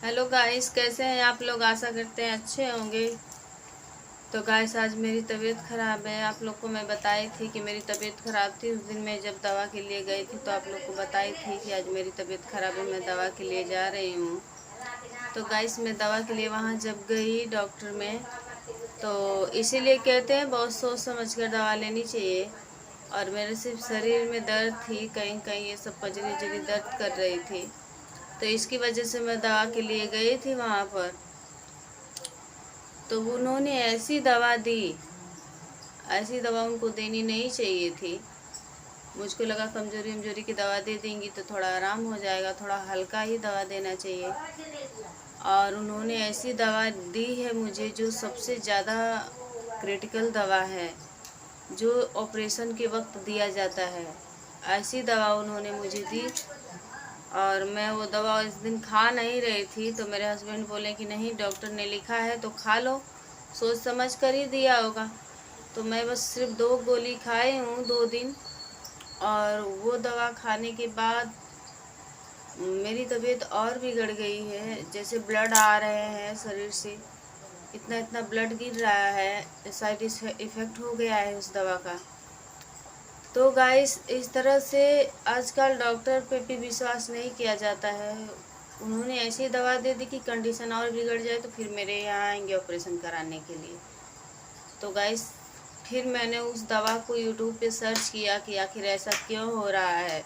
Hello guys, कैसे हैं आप लोग। आशा करते हैं अच्छे होंगे। तो गाइस, आज मेरी तबीयत ख़राब है। आप लोग को मैं बताई थी कि मेरी तबीयत ख़राब थी। उस दिन मैं जब दवा के लिए गई थी तो आप लोग को बताई थी कि आज मेरी तबीयत ख़राब है, मैं दवा के लिए जा रही हूँ। तो गाइस, मैं दवा के लिए वहाँ जब गई डॉक्टर में, तो इसीलिए कहते हैं बहुत सोच समझ कर दवा लेनी चाहिए। और मेरे सिर्फ शरीर में दर्द थी, कहीं कहीं ये सब पजरी उजरी दर्द कर रही थी। तो इसकी वजह से मैं दवा के लिए गई थी वहाँ पर। तो उन्होंने ऐसी दवा दी, ऐसी दवा उनको देनी नहीं चाहिए थी। मुझको लगा कमजोरी वमजोरी की दवा दे देंगी तो थोड़ा आराम हो जाएगा, थोड़ा हल्का ही दवा देना चाहिए। और उन्होंने ऐसी दवा दी है मुझे जो सबसे ज़्यादा क्रिटिकल दवा है, जो ऑपरेशन के वक्त दिया जाता है। ऐसी दवा उन्होंने मुझे दी। और मैं वो दवा इस दिन खा नहीं रही थी, तो मेरे हस्बैंड बोले कि नहीं, डॉक्टर ने लिखा है तो खा लो, सोच समझ कर ही दिया होगा। तो मैं बस सिर्फ 2 गोली खाई हूँ 2 दिन। और वो दवा खाने के बाद मेरी तबीयत और बिगड़ गई है। जैसे ब्लड आ रहे हैं शरीर से, इतना इतना ब्लड गिर रहा है। साइड इफ़ेक्ट हो गया है उस दवा का। तो गाइस, इस तरह से आजकल डॉक्टर पे भी विश्वास नहीं किया जाता है। उन्होंने ऐसी दवा दे दी कि कंडीशन और बिगड़ जाए तो फिर मेरे यहाँ आएंगे ऑपरेशन कराने के लिए। तो गाइस, फिर मैंने उस दवा को यूट्यूब पे सर्च किया कि आखिर ऐसा क्यों हो रहा है,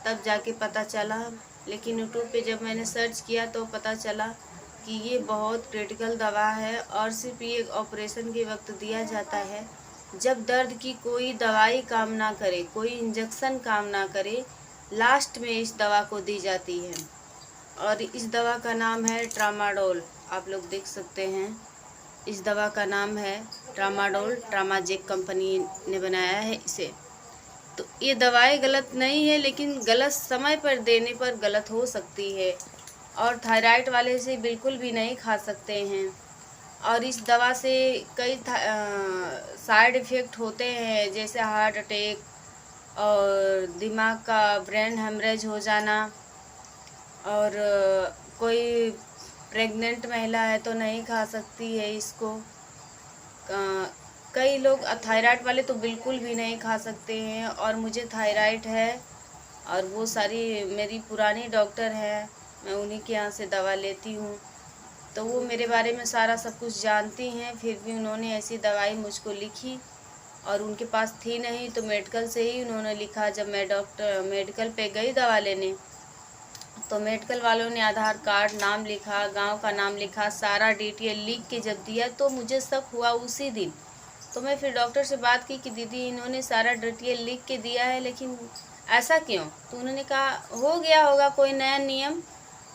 तब जाके पता चला। लेकिन यूट्यूब पे जब मैंने सर्च किया तो पता चला कि ये बहुत क्रिटिकल दवा है और सिर्फ ये ऑपरेशन के वक्त दिया जाता है, जब दर्द की कोई दवाई काम ना करे, कोई इंजेक्शन काम ना करे, लास्ट में इस दवा को दी जाती है। और इस दवा का नाम है ट्रामाडोल। आप लोग देख सकते हैं, इस दवा का नाम है ट्रामाडोल। ट्रामाजेक कंपनी ने बनाया है इसे। तो ये दवाई गलत नहीं है, लेकिन गलत समय पर देने पर गलत हो सकती है। और थायराइड वाले से बिल्कुल भी नहीं खा सकते हैं। और इस दवा से कई साइड इफ़ेक्ट होते हैं, जैसे हार्ट अटैक और दिमाग का ब्रेन हेमरेज हो जाना। और कोई प्रेग्नेंट महिला है तो नहीं खा सकती है इसको। कई लोग थायराइड वाले तो बिल्कुल भी नहीं खा सकते हैं। और मुझे थायराइड है, और वो सारी मेरी पुरानी डॉक्टर है, मैं उन्हीं के यहाँ से दवा लेती हूँ। तो वो मेरे बारे में सारा सब कुछ जानती हैं, फिर भी उन्होंने ऐसी दवाई मुझको लिखी। और उनके पास थी नहीं तो मेडिकल से ही उन्होंने लिखा। जब मैं मेडिकल पे गई दवा लेने, तो मेडिकल वालों ने आधार कार्ड, नाम लिखा, गांव का नाम लिखा, सारा डिटेल लिख के जब दिया तो मुझे शक हुआ उसी दिन। तो मैं फिर डॉक्टर से बात की कि दीदी, इन्होंने सारा डिटेल लिख के दिया है, लेकिन ऐसा क्यों। तो उन्होंने कहा हो गया होगा कोई नया नियम,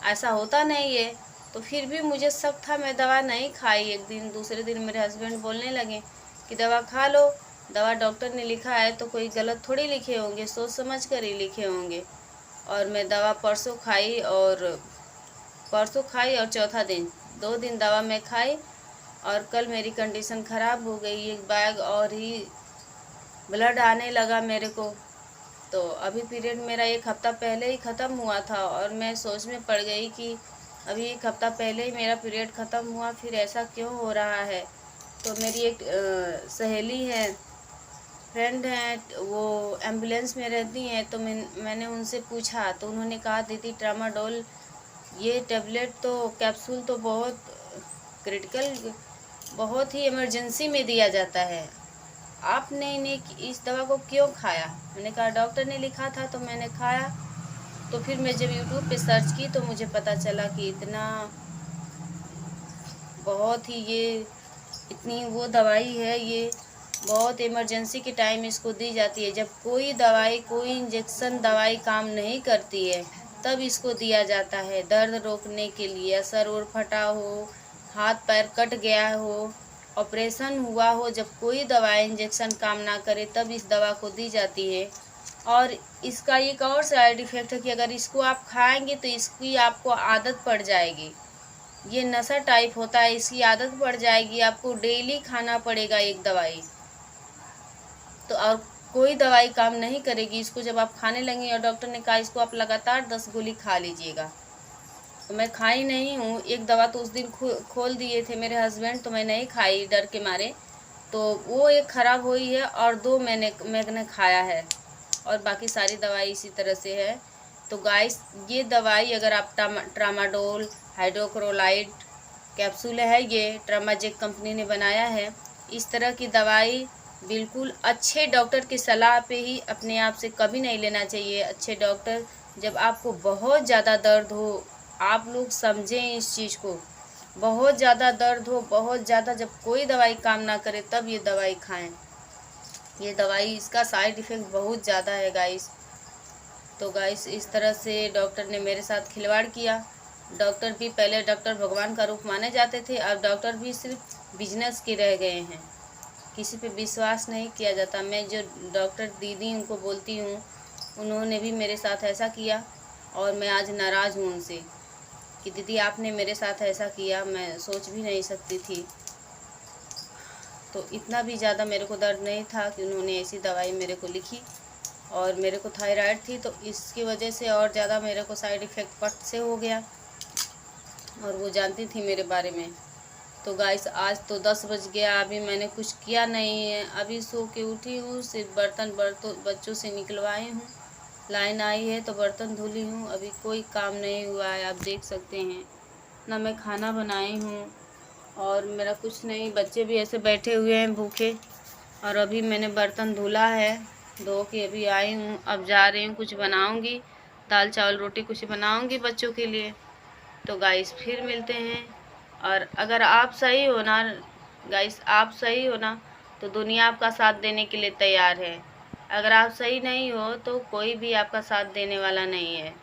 ऐसा होता नहीं है। तो फिर भी मुझे शक था, मैं दवा नहीं खाई। एक दिन, दूसरे दिन मेरे हस्बैंड बोलने लगे कि दवा खा लो, दवा डॉक्टर ने लिखा है तो कोई गलत थोड़ी लिखे होंगे, सोच समझ कर ही लिखे होंगे। और मैं दवा परसों खाई और चौथा दिन, 2 दिन दवा मैं खाई। और कल मेरी कंडीशन ख़राब हो गई, एक बैग और ही ब्लड आने लगा मेरे को। तो अभी पीरियड मेरा 1 हफ्ता पहले ही ख़त्म हुआ था, और मैं सोच में पड़ गई कि अभी 1 हफ्ता पहले ही मेरा पीरियड ख़त्म हुआ, फिर ऐसा क्यों हो रहा है। तो मेरी एक सहेली है, फ्रेंड हैं, वो एम्बुलेंस में रहती हैं। तो मैंने उनसे पूछा तो उन्होंने कहा दीदी, ट्रामाडोल ये टैबलेट तो, कैप्सूल तो बहुत क्रिटिकल, बहुत ही इमरजेंसी में दिया जाता है, आपने इन्हें इस दवा को क्यों खाया। मैंने कहा डॉक्टर ने लिखा था तो मैंने खाया। तो फिर मैं जब यूट्यूब पे सर्च की तो मुझे पता चला कि इतना बहुत ही ये इतनी वो दवाई है, ये बहुत इमरजेंसी के टाइम इसको दी जाती है। जब कोई दवाई, कोई इंजेक्शन दवाई काम नहीं करती है, तब इसको दिया जाता है दर्द रोकने के लिए। सर उर फटा हो, हाथ पैर कट गया हो, ऑपरेशन हुआ हो, जब कोई दवाई इंजेक्शन काम ना करे तब इस दवा को दी जाती है। और इसका एक और साइड इफ़ेक्ट है कि अगर इसको आप खाएंगे तो इसकी आपको आदत पड़ जाएगी। ये नशा टाइप होता है, इसकी आदत पड़ जाएगी, आपको डेली खाना पड़ेगा एक दवाई। तो और कोई दवाई काम नहीं करेगी इसको जब आप खाने लगेंगे। और डॉक्टर ने कहा इसको आप लगातार 10 गोली खा लीजिएगा। तो मैं खाई नहीं हूँ। एक दवा तो उस दिन खोल दिए थे मेरे हस्बैंड, तो मैं नहीं खाई डर के मारे। तो वो एक ख़राब हुई है और 2 मैंने खाया है, और बाकी सारी दवाई इसी तरह से है। तो गाइस, ये दवाई अगर आप ट्रामाडोल हाइड्रोक्लोराइड कैप्सूल है, ये ट्रामाजेक कंपनी ने बनाया है। इस तरह की दवाई बिल्कुल अच्छे डॉक्टर की सलाह पे ही अपने आप से कभी नहीं लेना चाहिए। अच्छे डॉक्टर, जब आपको बहुत ज़्यादा दर्द हो, आप लोग समझें इस चीज़ को, बहुत ज़्यादा दर्द हो, बहुत ज़्यादा, जब कोई दवाई काम ना करे तब ये दवाई खाएं। ये दवाई, इसका साइड इफ़ेक्ट बहुत ज़्यादा है गाइस। तो गाइस, इस तरह से डॉक्टर ने मेरे साथ खिलवाड़ किया। डॉक्टर भी, पहले डॉक्टर भगवान का रूप माने जाते थे, अब डॉक्टर भी सिर्फ बिजनेस के रह गए हैं। किसी पे विश्वास नहीं किया जाता। मैं जो डॉक्टर दीदी उनको बोलती हूँ, उन्होंने भी मेरे साथ ऐसा किया, और मैं आज नाराज़ हूँ उनसे कि दीदी आपने मेरे साथ ऐसा किया, मैं सोच भी नहीं सकती थी। तो इतना भी ज़्यादा मेरे को दर्द नहीं था कि उन्होंने ऐसी दवाई मेरे को लिखी। और मेरे को थायराइड थी, तो इसकी वजह से और ज़्यादा मेरे को साइड इफ़ेक्ट पट से हो गया, और वो जानती थी मेरे बारे में। तो गाइस, आज तो 10 बज गया, अभी मैंने कुछ किया नहीं है। अभी सो के उठी हूँ, सिर्फ बर्तन बच्चों से निकलवाई हूँ। लाइन आई है तो बर्तन धुली हूँ, अभी कोई काम नहीं हुआ है, आप देख सकते हैं ना। मैं खाना बनाई हूँ और मेरा कुछ नहीं, बच्चे भी ऐसे बैठे हुए हैं भूखे। और अभी मैंने बर्तन धुला है, धो के अभी आई हूँ। अब जा रही हूँ, कुछ बनाऊँगी, दाल चावल रोटी कुछ बनाऊँगी बच्चों के लिए। तो गाइस, फिर मिलते हैं। और अगर आप सही हो ना गाइस, आप सही हो ना, तो दुनिया आपका साथ देने के लिए तैयार है। अगर आप सही नहीं हो तो कोई भी आपका साथ देने वाला नहीं है,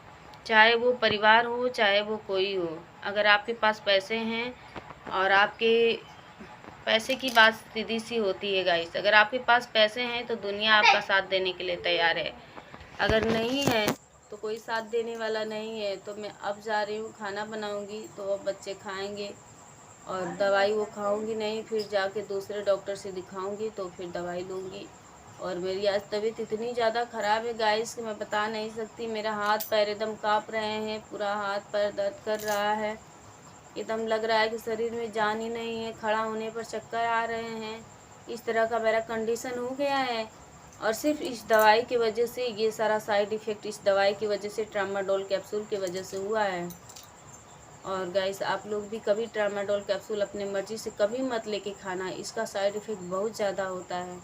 चाहे वो परिवार हो, चाहे वो कोई हो। अगर आपके पास पैसे हैं, और आपके पैसे की बात सीधी सी होती है गाइस, अगर आपके पास पैसे हैं तो दुनिया आपका साथ देने के लिए तैयार है। अगर नहीं है तो कोई साथ देने वाला नहीं है। तो मैं अब जा रही हूँ, खाना बनाऊँगी, तो अब बच्चे खाएंगे, और दवाई वो खाऊंगी नहीं, फिर जाके दूसरे डॉक्टर से दिखाऊंगी, तो फिर दवाई लूँगी। और मेरी आज तबीयत इतनी ज़्यादा ख़राब है गाइस कि मैं बता नहीं सकती। मेरा हाथ पैर एकदम काँप रहे हैं, पूरा हाथ पैर दर्द कर रहा है, एकदम लग रहा है कि शरीर में जान ही नहीं है, खड़ा होने पर चक्कर आ रहे हैं। इस तरह का मेरा कंडीशन हो गया है, और सिर्फ इस दवाई की वजह से, ये सारा साइड इफ़ेक्ट इस दवाई की वजह से, ट्रामाडोल कैप्सूल की वजह से हुआ है। और गाइस, आप लोग भी कभी ट्रामाडोल कैप्सूल अपने मर्जी से कभी मत लेके खाना, इसका साइड इफ़ेक्ट बहुत ज़्यादा होता है।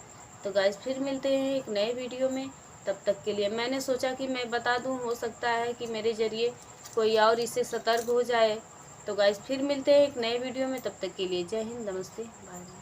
तो गाइस, फिर मिलते हैं एक नए वीडियो में। तब तक के लिए मैंने सोचा कि मैं बता दूं, हो सकता है कि मेरे ज़रिए कोई और इससे सतर्क हो जाए। तो गाइस, फिर मिलते हैं एक नए वीडियो में, तब तक के लिए जय हिंद, नमस्ते, बाय बाय।